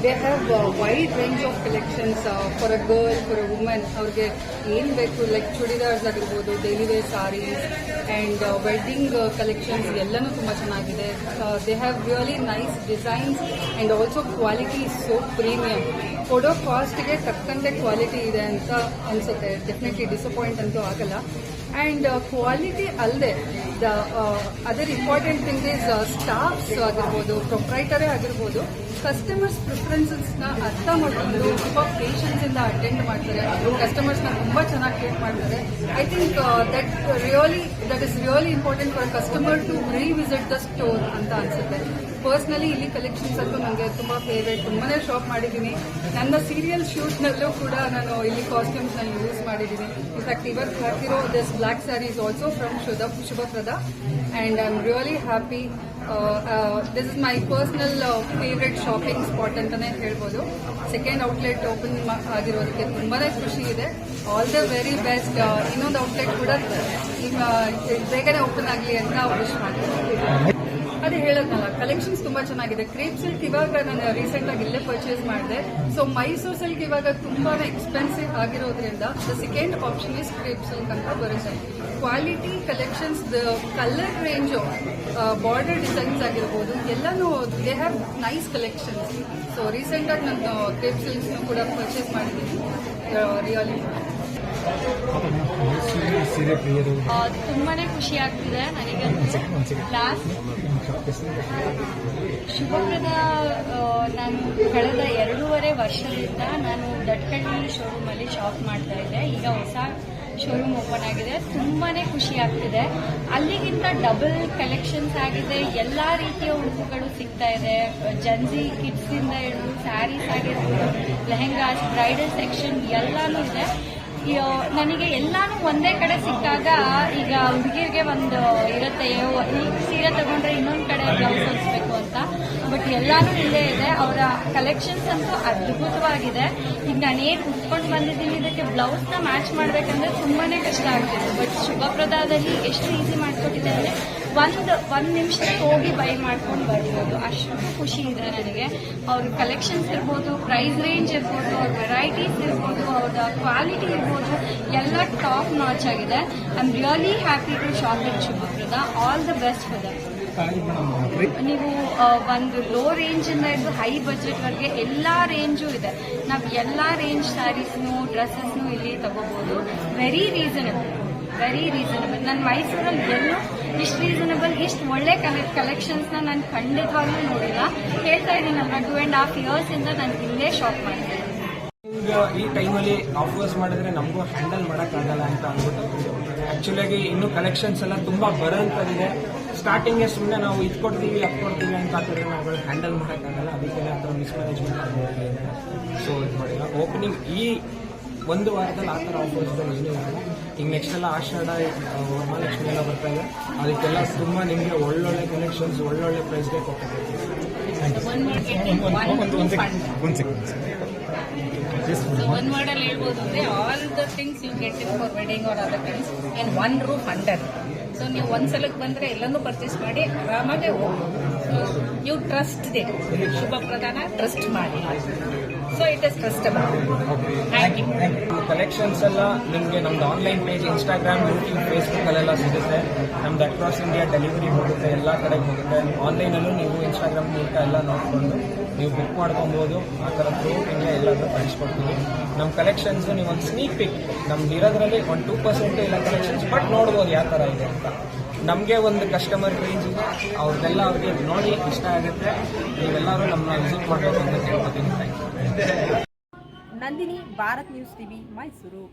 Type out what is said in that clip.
They have a wide range of collections for a girl, for a woman. ಅವ್ರಿಗೆ ಏನು ಬೇಕು like churidars ಆಗಿರ್ಬೋದು, daily wear saris and wedding collections ಎಲ್ಲನೂ ತುಂಬ ಚೆನ್ನಾಗಿದೆ. They have really nice designs and also quality is so premium. ಕೊಡೋ ಕಾಸ್ಟ್ಗೆ ತಕ್ಕಂತೆ ಕ್ವಾಲಿಟಿ ಇದೆ ಅಂತ ಅನಿಸುತ್ತೆ. ಡೆಫಿನೆಟ್ಲಿ ಡಿಸಪಾಯಿಂಟ್ ಅಂತೂ ಆಗಲ್ಲ. ಆ್ಯಂಡ್ ಕ್ವಾಲಿಟಿ ಅಲ್ಲದೆ other important thing is staffs ಆಗಿರ್ಬೋದು, ಪ್ರೊಪ್ರೈಟರೇ ಆಗಿರ್ಬೋದು, ಕಸ್ಟಮರ್ಸ್ ಪ್ರಿಫರೆನ್ಸಸ್ನ ಅರ್ಥ ಮಾಡಿಕೊಂಡು ತುಂಬ ಪೇಷನ್ಸಿಂದ ಅಟೆಂಡ್ ಮಾಡ್ತಾರೆ. ಕಸ್ಟಮರ್ಸ್ನ ತುಂಬ ಚೆನ್ನಾಗಿ ಟ್ರೀಟ್ ಮಾಡ್ತಾರೆ. I think that is really important for customer to revisit the store ಅಂತ ಅನ್ಸುತ್ತೆ. ಪರ್ಸ್ನಲಿ ಇಲ್ಲಿ ಕಲೆಕ್ಷನ್ಸ್ ಅಂತೂ ನನಗೆ ತುಂಬ ಫೇವ್ರೇಟ್. ತುಂಬಾನೇ ಶಾಪ್ ಮಾಡಿದ್ದೀನಿ. ನನ್ನ ಸೀರಿಯಲ್ ಶೂಟ್ನಲ್ಲೂ ಕೂಡ ನಾನು ಇಲ್ಲಿ ಕಾಸ್ಟ್ಯೂಮ್ಸ್ನ ಯೂಸ್ ಮಾಡಿದ್ದೀನಿ. ಇನ್ಫ್ಯಾಕ್ಟ್ ಇವತ್ತು ಹಾಕಿರೋ this black sari is also from Shubhaprada and I am really happy. This is my personal favourite shopping spot ಅಂತಾನೆ ಹೇಳ್ಬೋದು. ಸೆಕೆಂಡ್ ಔಟ್ಲೆಟ್ ಓಪನ್ ಆಗಿರೋದಕ್ಕೆ ತುಂಬಾನೇ ಖುಷಿ ಇದೆ. All the very best. ಇನ್ನೊಂದು ಔಟ್ಲೆಟ್ ಕೂಡ ಬೇಗನೆ ಓಪನ್ ಆಗಲಿ ಅಂತ ವಿಶ್ ಮಾಡ್ತೀನಿ. ಅದೇ ಹೇಳೋದಲ್ಲ, ಕಲೆಕ್ಷನ್ಸ್ ತುಂಬಾ ಚೆನ್ನಾಗಿದೆ. ಕ್ರೇಪ್ ಸಿಲ್ಕ್ ಇವಾಗ ನಾನು ರೀಸೆಂಟ್ ಆಗಿ ಇಲ್ಲೇ ಪರ್ಚೇಸ್ ಮಾಡಿದೆ. ಸೊ ಮೈಸೂರು ಸಿಲ್ಕ್ ಇವಾಗ ತುಂಬಾನೇ ಎಕ್ಸ್ಪೆನ್ಸಿವ್ ಆಗಿರೋದ್ರಿಂದ the second option is crepe silk ಅಂತ ಬರುತ್ತೆ. Quality collections, the colour range, border designs ಆಗಿರ್ಬೋದು ಎಲ್ಲನೂ they have nice collections. So recent ಆಗಿ ನಾನು ಕ್ರೇಪ್ ಸಿಲ್ಕ್ಸ್ ಕೂಡ ಪರ್ಚೇಸ್ ಮಾಡಿದ್ದೀನಿ. ರಿಯಲಿ ತುಂಬಾನೇ ಖುಷಿ ಆಗ್ತಿದೆ ನನಗೆ. ಶುಭಪ್ರದ ನಾನು ಕಳೆದ 2.5 ವರ್ಷದಿಂದ ನಾನು ದಟ್ಕಳ್ಳಿ ಶೋರೂಮಲ್ಲಿ ಶಾಪ್ ಮಾಡ್ತಾ ಇದ್ದೆ. ಈಗ ಹೊಸ ಶೋರೂಮ್ ಓಪನ್ ಆಗಿದೆ. ತುಂಬಾನೇ ಖುಷಿ ಆಗ್ತಿದೆ. ಅಲ್ಲಿಗಿಂತ ಡಬಲ್ ಕಲೆಕ್ಷನ್ಸ್ ಆಗಿದೆ. ಎಲ್ಲ ರೀತಿಯ ಉಡುಪುಗಳು ಸಿಗ್ತಾ ಇದೆ. ಜನ್ಸಿ ಕಿಡ್ಸ್ ಇಂದ ಹಿಡಿದು ಸ್ಯಾರೀಸ್ ಆಗಿರ್ಬೋದು, ಲೆಹೆಂಗಾಸ್, ಬ್ರೈಡಲ್ ಸೆಕ್ಷನ್ ಎಲ್ಲಾನು ಇದೆ. ನನಗೆ ಎಲ್ಲಾನು ಒಂದೇ ಕಡೆ ಸಿಕ್ಕಾಗ, ಈಗ ಹುಡುಗಿರಿಗೆ ಒಂದು ಇರುತ್ತೆ, ಈ ಸೀರೆ ತಗೊಂಡ್ರೆ ಇನ್ನೊಂದು ಕಡೆ ಬ್ಲೌಸ್ ಹೊಲಿಸ್ಬೇಕು ಅಂತ, ಬಟ್ ಎಲ್ಲಾನು ಇಲ್ಲೇ ಇದೆ. ಅವರ ಕಲೆಕ್ಷನ್ಸ್ ಅಂತೂ ಅದ್ಭುತವಾಗಿದೆ. ಈಗ ನಾನೇನು ಉಟ್ಕೊಂಡು ಬಂದಿದ್ದೀನಿ, ಇದಕ್ಕೆ ಬ್ಲೌಸ್ನ ಮ್ಯಾಚ್ ಮಾಡಬೇಕಂದ್ರೆ ತುಂಬಾನೇ ಕಷ್ಟ ಆಗ್ತಿದೆ. ಬಟ್ ಶುಭಪ್ರದಾದಲ್ಲಿ ಎಷ್ಟು ಈಸಿ ಮಾಡಿಕೊಟ್ಟಿದೆ ಅಂದರೆ ಒಂದು ನಿಮಿಷದಲ್ಲಿ ಹೋಗಿ ಬೈ ಮಾಡ್ಕೊಂಡು ಬರ್ಬೋದು. ಅಷ್ಟು ಖುಷಿ ಇದೆ ನನಗೆ. ಅವ್ರ ಕಲೆಕ್ಷನ್ಸ್ ಇರ್ಬೋದು, ಪ್ರೈಸ್ ರೇಂಜ್ ಇರ್ಬೋದು, ಅವ್ರ ವೆರೈಟೀಸ್ ಇರ್ಬೋದು, ಅವ್ರ ಕ್ವಾಲಿಟಿ ಇರ್ಬೋದು, ಎಲ್ಲ ಟಾಪ್ ನಾಚ್ ಆಗಿದೆ. I am really happy to shop in Shubhaprada. All the best for that. ನೀವು ಒಂದು ಲೋ ರೇಂಜ್ ಇಂದ ಹಿಡಿದು ಹೈ ಬಜೆಟ್ ವರೆಗೆ ಎಲ್ಲಾ ರೇಂಜು ಇದೆ. ನಾವು ಎಲ್ಲಾ ರೇಂಜ್ ಸ್ಯಾರೀಸ್ನು, ಡ್ರೆಸ್ಸಸ್ನು ಇಲ್ಲಿ ತಗೋಬಹುದು. Very reasonable. ನನ್ನ ಮೈಸೂರಲ್ಲಿ ಎಲ್ಲೂ ಇಷ್ಟು ರೀಸನಬಲ್, ಇಷ್ಟು ಒಳ್ಳೆ ಕಲೆಕ್ಷನ್ಸ್ನ ನಾನು ಖಂಡಿತವಾಗ್ಲೂ ನೋಡಿಲ್ಲ. ಹೇಳ್ತಾ ಇದ್ದೀನಲ್ವಾ, 2.5 years ಇಂದ ನಾನು ಇಲ್ಲೇ ಶಾಪ್ ಮಾಡ್ತೀನಿ. ಈಗ ಈ ಟೈಮಲ್ಲಿ ಆಫರ್ಸ್ ಮಾಡಿದ್ರೆ ನಮಗೂ ಹ್ಯಾಂಡಲ್ ಮಾಡೋಕ್ಕಾಗಲ್ಲ ಅಂತ ಅಂದ್ಬಿಟ್ಟು ಆ್ಯಕ್ಚುಲಾಗಿ ಇನ್ನೂ ಕಲೆಕ್ಷನ್ಸ್ ಎಲ್ಲ ತುಂಬ ಬರೋಂಥದ್ದಿದೆ. ಸ್ಟಾರ್ಟಿಂಗ್ಗೆ ಸುಮ್ಮನೆ ನಾವು ಇದು ಕೊಡ್ತೀವಿ ಅದು ಕೊಡ್ತೀವಿ ಅಂತ ಹಾಕಿದ್ರೆ ನಾವುಗಳು ಹ್ಯಾಂಡಲ್ ಮಾಡೋಕ್ಕಾಗಲ್ಲ. ಅದಕ್ಕೆ ಆ ಥರ ಮಿಸ್ಮ್ಯಾನೇಜ್ಮೆಂಟ್ ಆಗಿದೆ. ಸೊ ಇದು ಮಾಡಿಲ್ಲ. ಓಪನಿಂಗ್ ಈ 1 ವಾರದಲ್ಲಿ ಆ ಥರ ಆಫರ್ಸ್ಗಳು ಏನೂ ಇರಲ್ಲ. ಈಗ ನೆಕ್ಸ್ಟ್ ಎಲ್ಲ ಆಷಾಢ, ವರಮಹಾಲಕ್ಷ್ಮಿ ಎಲ್ಲ ಬರ್ತಾ ಇದೆ. ಅದಕ್ಕೆಲ್ಲ ತುಂಬ ನಿಮಗೆ ಒಳ್ಳೊಳ್ಳೆ ಕಲೆಕ್ಷನ್ಸ್, ಒಳ್ಳೊಳ್ಳೆ ಪ್ರೈಸ್ಗೆ ಕೊಟ್ಟಿದ್ದೀವಿ. ಒನ್ ವರ್ಡಲ್ಲಿ ಹೇಳ್ಬೋದು ಅಂದರೆ all the things you get in for wedding or other things in one roof under. So ನೀವು ಒಂದ್ಸಲಕ್ಕೆ ಬಂದರೆ ಎಲ್ಲನೂ ಪರ್ಚೇಸ್ ಮಾಡಿ ಆರಾಮಾಗೆ ಹೋಗ್ಬೋದು. So you trust they Shubha Pradhana trust ಮಾಡಿ so it is trustable. Thank you. Collections ಎಲ್ಲ ನಿಮಗೆ ನಮ್ದು online page Instagram, YouTube, Facebook ಅಲ್ಲೆಲ್ಲ ಸಿಗುತ್ತೆ. ನಮ್ದು ಅಕ್ರಾಸ್ ಇಂಡಿಯಾ ಡೆಲಿವರಿ ಹೋಗುತ್ತೆ, ಎಲ್ಲ ಕಡೆಗೆ ಹೋಗುತ್ತೆ. ಆನ್ಲೈನಲ್ಲೂ ನೀವು ಇನ್ಸ್ಟಾಗ್ರಾಮ್ ಮೂಲಕ ಎಲ್ಲ ನೋಡಿಕೊಂಡು ನೀವು ಬುಕ್ ಮಾಡ್ಕೊಬೋದು. ಆ ಥರ ಥ್ರೂ ಇಂಡಿಯಾ ಎಲ್ಲಾದರೂ ಕಳಿಸ್ಕೊಡ್ತೀವಿ. ನಮ್ಮ ಕಲೆಕ್ಷನ್ಸ್ ನೀವು ಒಂದು ಸ್ನೀಕ್ ಪಿಕ್ ನಮ್ದು ಇರೋದ್ರಲ್ಲಿ ಒಂದು 2% ಇಲ್ಲ ಕಲೆಕ್ಷನ್ಸ್, ಬಟ್ ನೋಡ್ಬೋದು ಯಾವ ಥರ ಇದೆ ಅಂತ. ನಮಗೆ ಒಂದು ಕಸ್ಟಮರ್ ರೇಂಜ್ ಇದೆ, ಅವ್ರಿಗೆಲ್ಲ ಅವ್ರಿಗೆ ನೋಡಿ ಇಷ್ಟ ಆಗುತ್ತೆ. ನೀವೆಲ್ಲರೂ ನಮ್ಮನ್ನ ವಿಸಿಟ್ ಮಾಡಬೇಕು ಅಂತ ಕೇಳ್ಕೊತೀನಿ. Thank you. Nandini, Bharat news TV, Mysuru.